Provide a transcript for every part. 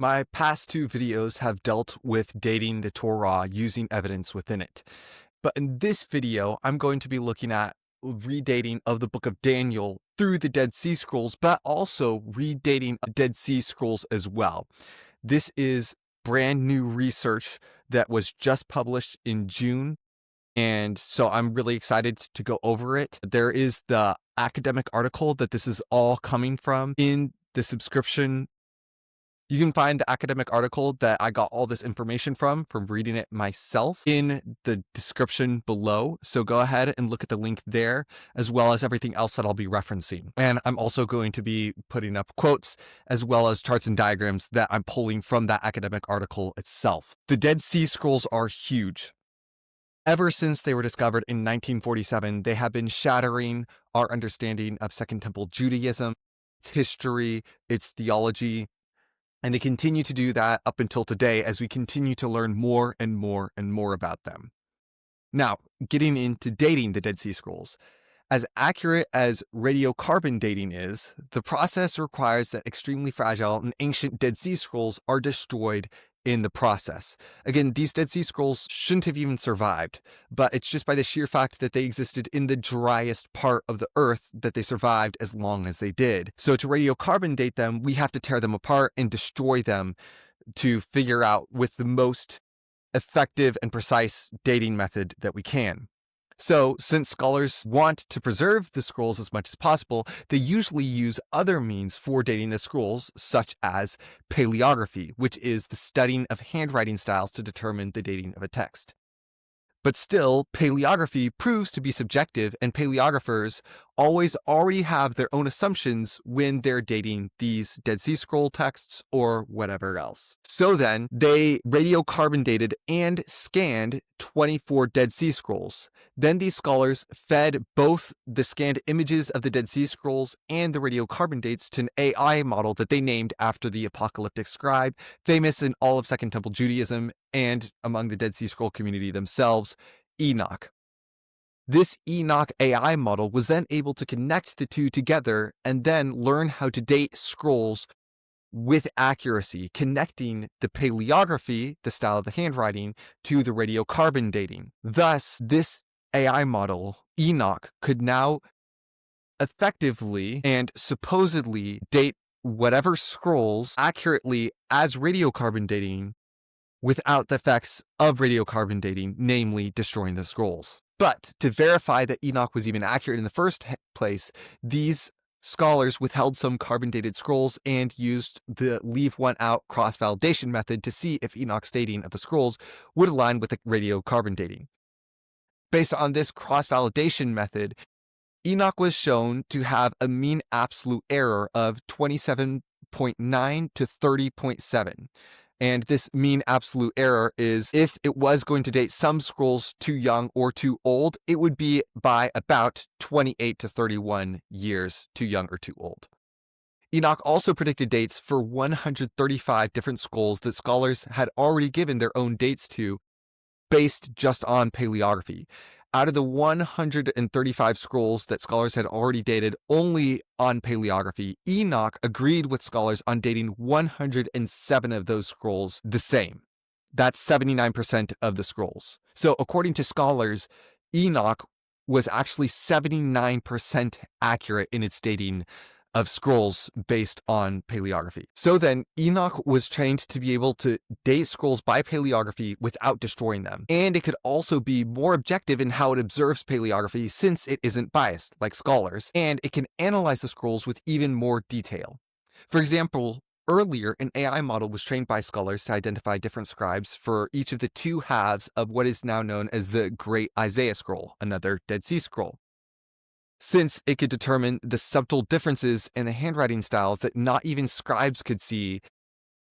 My past two videos have dealt with dating the Torah using evidence within it. But in this video, I'm going to be looking at redating of the book of Daniel through the Dead Sea Scrolls, but also redating Dead Sea Scrolls as well. This is brand new research that was just published in June. And so I'm really excited to go over it. There is the academic article that this is all coming from in the subscription. You can find the academic article that I got all this information from reading it myself in the description below. So go ahead and look at the link there, as well as everything else that I'll be referencing. And I'm also going to be putting up quotes as well as charts and diagrams that I'm pulling from that academic article itself. The Dead Sea Scrolls are huge. Ever since they were discovered in 1947, they have been shattering our understanding of Second Temple Judaism, its history, its theology. And they continue to do that up until today as we continue to learn more and more and more about them. Now, getting into dating the Dead Sea Scrolls. As accurate as radiocarbon dating is, the process requires that extremely fragile and ancient Dead Sea Scrolls are destroyed in the process. Again, these Dead Sea Scrolls shouldn't have even survived, but it's just by the sheer fact that they existed in the driest part of the earth that they survived as long as they did. So to radiocarbon date them, we have to tear them apart and destroy them to figure out with the most effective and precise dating method that we can. So, since scholars want to preserve the scrolls as much as possible, they usually use other means for dating the scrolls, such as paleography, which is the studying of handwriting styles to determine the dating of a text. But still, paleography proves to be subjective, and paleographers always already have their own assumptions when they're dating these Dead Sea Scroll texts or whatever else. So then, they radiocarbon dated and scanned 24 Dead Sea Scrolls. Then these scholars fed both the scanned images of the Dead Sea Scrolls and the radiocarbon dates to an AI model that they named after the apocalyptic scribe, famous in all of Second Temple Judaism and among the Dead Sea Scroll community themselves, Enoch. This Enoch AI model was then able to connect the two together and then learn how to date scrolls with accuracy, connecting the paleography, the style of the handwriting, to the radiocarbon dating. Thus, this AI model, Enoch, could now effectively and supposedly date whatever scrolls accurately as radiocarbon dating without the effects of radiocarbon dating, namely destroying the scrolls. But to verify that Enoch was even accurate in the first place, these scholars withheld some carbon-dated scrolls and used the leave one out cross-validation method to see if Enoch's dating of the scrolls would align with the radiocarbon dating. Based on this cross-validation method, Enoch was shown to have a mean absolute error of 27.9 to 30.7. And this mean absolute error is if it was going to date some scrolls too young or too old, it would be by about 28 to 31 years too young or too old. Enoch also predicted dates for 135 different scrolls that scholars had already given their own dates to based just on paleography. Out of the 135 scrolls that scholars had already dated only on paleography, Enoch agreed with scholars on dating 107 of those scrolls the same. That's 79% of the scrolls. So according to scholars, Enoch was actually 79% accurate in its dating of scrolls based on paleography. So then, Enoch was trained to be able to date scrolls by paleography without destroying them. And it could also be more objective in how it observes paleography since it isn't biased, like scholars, and it can analyze the scrolls with even more detail. For example, earlier, an AI model was trained by scholars to identify different scribes for each of the two halves of what is now known as the Great Isaiah Scroll, another Dead Sea Scroll. Since it could determine the subtle differences in the handwriting styles that not even scribes could see,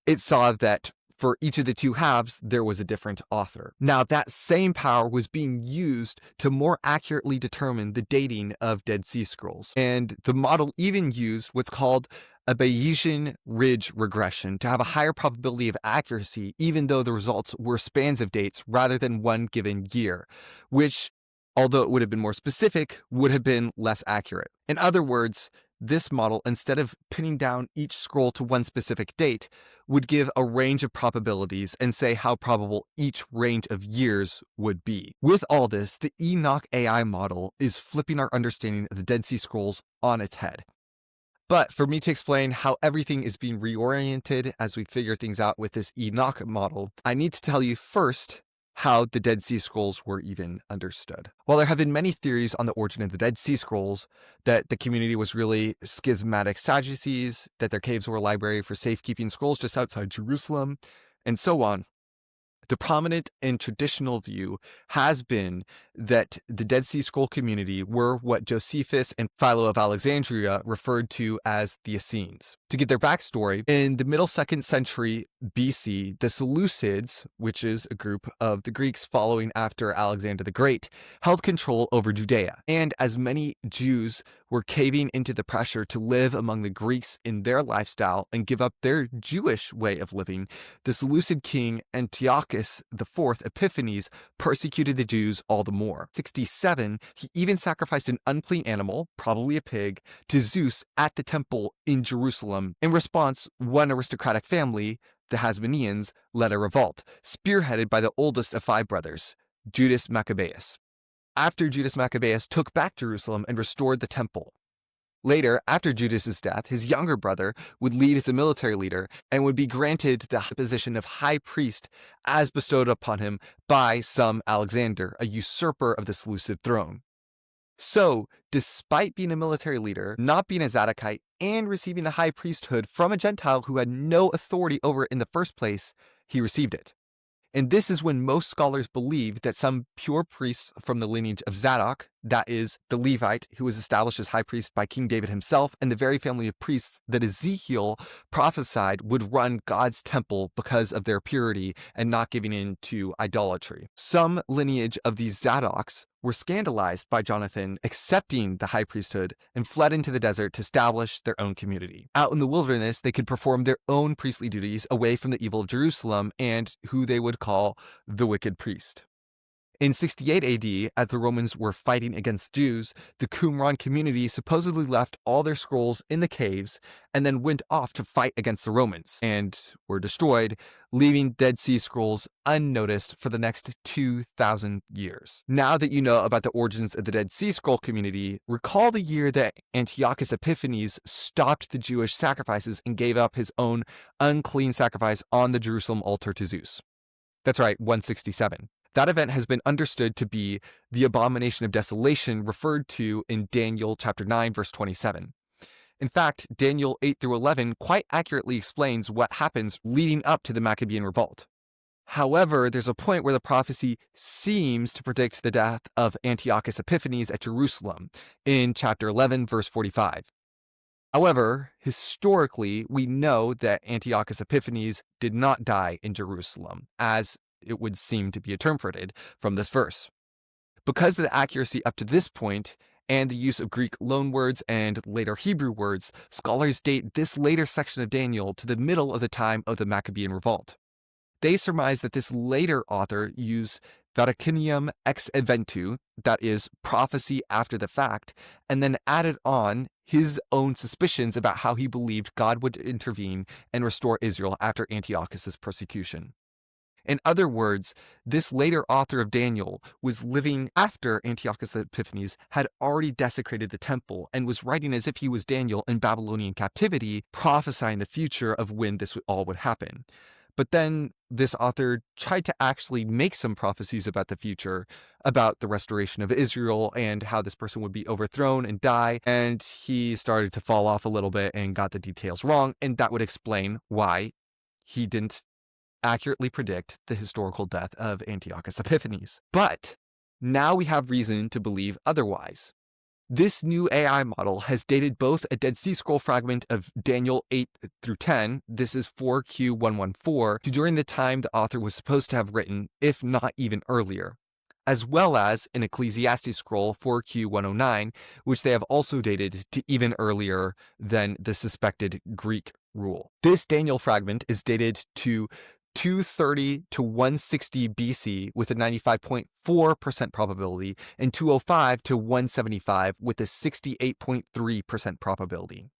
it saw that for each of the two halves, there was a different author. Now, that same power was being used to more accurately determine the dating of Dead Sea Scrolls. And the model even used what's called a Bayesian ridge regression to have a higher probability of accuracy, even though the results were spans of dates rather than one given year, which, although it would have been more specific, would have been less accurate. In other words, This model, instead of pinning down each scroll to one specific date, would give a range of probabilities and say how probable each range of years would be. With all this, the Enoch AI model is flipping our understanding of the Dead Sea Scrolls on its head. But for me to explain how everything is being reoriented as we figure things out with this Enoch model, I need to tell you first how the Dead Sea Scrolls were even understood. While there have been many theories on the origin of the Dead Sea Scrolls, that the community was really schismatic Sadducees, that their caves were a library for safekeeping scrolls just outside Jerusalem, and so on, the prominent and traditional view has been that the Dead Sea Scroll community were what Josephus and Philo of Alexandria referred to as the Essenes. To give their backstory, in the middle 2nd century BC, the Seleucids, which is a group of the Greeks following after Alexander the Great, held control over Judea. And as many Jews were caving into the pressure to live among the Greeks in their lifestyle and give up their Jewish way of living, the Seleucid king Antiochus IV Epiphanes persecuted the Jews all the more. 67, he even sacrificed an unclean animal, probably a pig, to Zeus at the temple in Jerusalem. In response, one aristocratic family, the Hasmoneans, led a revolt, spearheaded by the oldest of 5 brothers, Judas Maccabeus. After Judas Maccabeus took back Jerusalem and restored the temple. Later, after Judas's death, his younger brother would lead as a military leader and would be granted the position of high priest as bestowed upon him by some Alexander, a usurper of the Seleucid throne. So, despite being a military leader, not being a Zadokite, and receiving the high priesthood from a Gentile who had no authority over it in the first place, he received it. And this is when most scholars believe that some pure priests from the lineage of Zadok, that is, the Levite, who was established as high priest by King David himself, and the very family of priests that Ezekiel prophesied would run God's temple because of their purity and not giving in to idolatry. Some lineage of these Zadoks were scandalized by Jonathan accepting the high priesthood and fled into the desert to establish their own community. Out in the wilderness, they could perform their own priestly duties away from the evil of Jerusalem and who they would call the wicked priest. In 68 AD, as the Romans were fighting against the Jews, the Qumran community supposedly left all their scrolls in the caves and then went off to fight against the Romans and were destroyed, leaving Dead Sea Scrolls unnoticed for the next 2,000 years. Now that you know about the origins of the Dead Sea Scroll community, recall the year that Antiochus Epiphanes stopped the Jewish sacrifices and gave up his own unclean sacrifice on the Jerusalem altar to Zeus. That's right, 167. That event has been understood to be the Abomination of Desolation referred to in Daniel chapter 9, verse 27. In fact, Daniel 8 through 11 quite accurately explains what happens leading up to the Maccabean revolt. However, there's a point where the prophecy seems to predict the death of Antiochus Epiphanes at Jerusalem in chapter 11, verse 45. However, historically, we know that Antiochus Epiphanes did not die in Jerusalem, as it would seem to be interpreted from this verse. Because of the accuracy up to this point, and the use of Greek loanwords and later Hebrew words, scholars date this later section of Daniel to the middle of the time of the Maccabean revolt. They surmise that this later author used vaticinium ex eventu, that is, prophecy after the fact, and then added on his own suspicions about how he believed God would intervene and restore Israel after Antiochus's persecution. In other words, this later author of Daniel was living after Antiochus Epiphanes had already desecrated the temple and was writing as if he was Daniel in Babylonian captivity, prophesying the future of when this all would happen. But then this author tried to actually make some prophecies about the future, about the restoration of Israel and how this person would be overthrown and die, and he started to fall off a little bit and got the details wrong, and that would explain why he didn't accurately predict the historical death of Antiochus Epiphanes. But now we have reason to believe otherwise. This new AI model has dated both a Dead Sea Scroll fragment of Daniel 8 through 10, this is 4Q114, to during the time the author was supposed to have written, if not even earlier, as well as an Ecclesiastes scroll 4Q109, which they have also dated to even earlier than the suspected Greek rule. This Daniel fragment is dated to 230 to 160 BC with a 95.4% probability, and 205 to 175 with a 68.3% probability.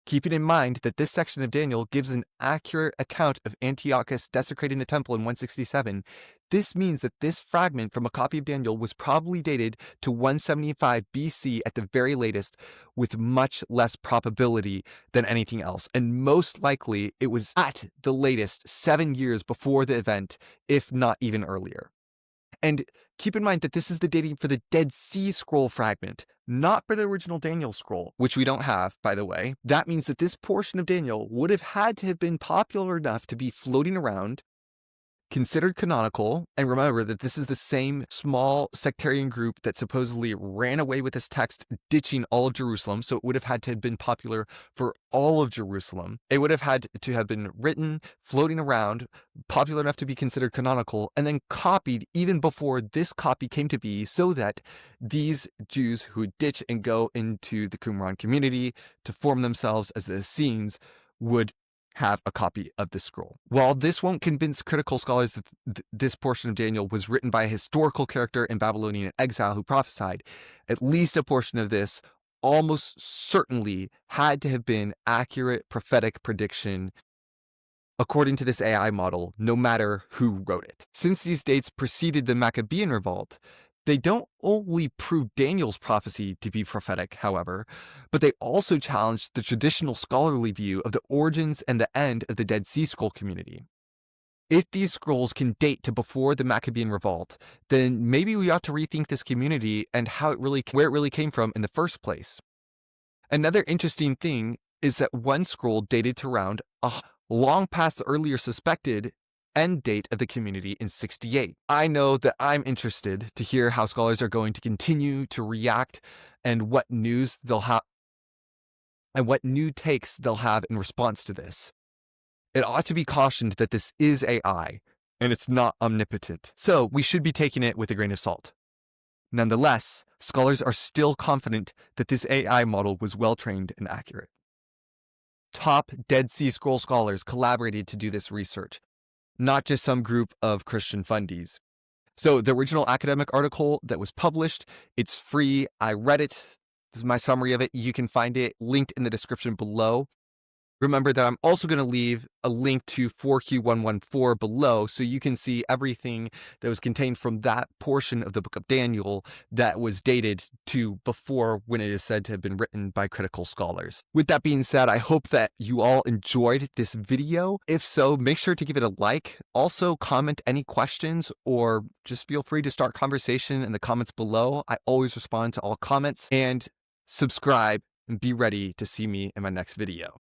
Keeping in mind that this section of Daniel gives an accurate account of Antiochus desecrating the temple in 167, this means that this fragment from a copy of Daniel was probably dated to 175 BC at the very latest, with much less probability than anything else. And most likely, it was at the latest 7 years before the event, if not even earlier. And keep in mind that this is the dating for the Dead Sea Scroll fragment, not for the original Daniel scroll, which we don't have, by the way. That means that this portion of Daniel would have had to have been popular enough to be floating around, considered canonical, and remember that this is the same small sectarian group that supposedly ran away with this text, ditching all of Jerusalem, so it would have had to have been popular for all of Jerusalem. It would have had to have been written, floating around, popular enough to be considered canonical, and then copied even before this copy came to be, so that these Jews who would ditch and go into the Qumran community to form themselves as the Essenes would have a copy of the scroll. While this won't convince critical scholars that this portion of Daniel was written by a historical character in Babylonian exile who prophesied, at least a portion of this almost certainly had to have been accurate prophetic prediction according to this AI model, no matter who wrote it. Since these dates preceded the Maccabean revolt, they don't only prove Daniel's prophecy to be prophetic, however, but they also challenge the traditional scholarly view of the origins and the end of the Dead Sea Scroll community. If these scrolls can date to before the Maccabean revolt, then maybe we ought to rethink this community and where it really came from in the first place. Another interesting thing is that one scroll dated to around long past the earlier suspected end date of the community in 68. I know that I'm interested to hear how scholars are going to continue to react and what news they'll have and what new takes they'll have in response to this. It ought to be cautioned that this is AI and it's not omnipotent, so we should be taking it with a grain of salt. Nonetheless, scholars are still confident that this AI model was well trained and accurate. Top Dead Sea Scroll scholars collaborated to do this research, not just some group of Christian fundies. So the original academic article that was published, it's free. I read it. This is my summary of it. You can find it linked in the description below. Remember that I'm also going to leave a link to 4Q114 below so you can see everything that was contained from that portion of the book of Daniel that was dated to before when it is said to have been written by critical scholars. With that being said, I hope that you all enjoyed this video. If so, make sure to give it a like. Also, comment any questions or just feel free to start conversation in the comments below. I always respond to all comments, and subscribe and be ready to see me in my next video.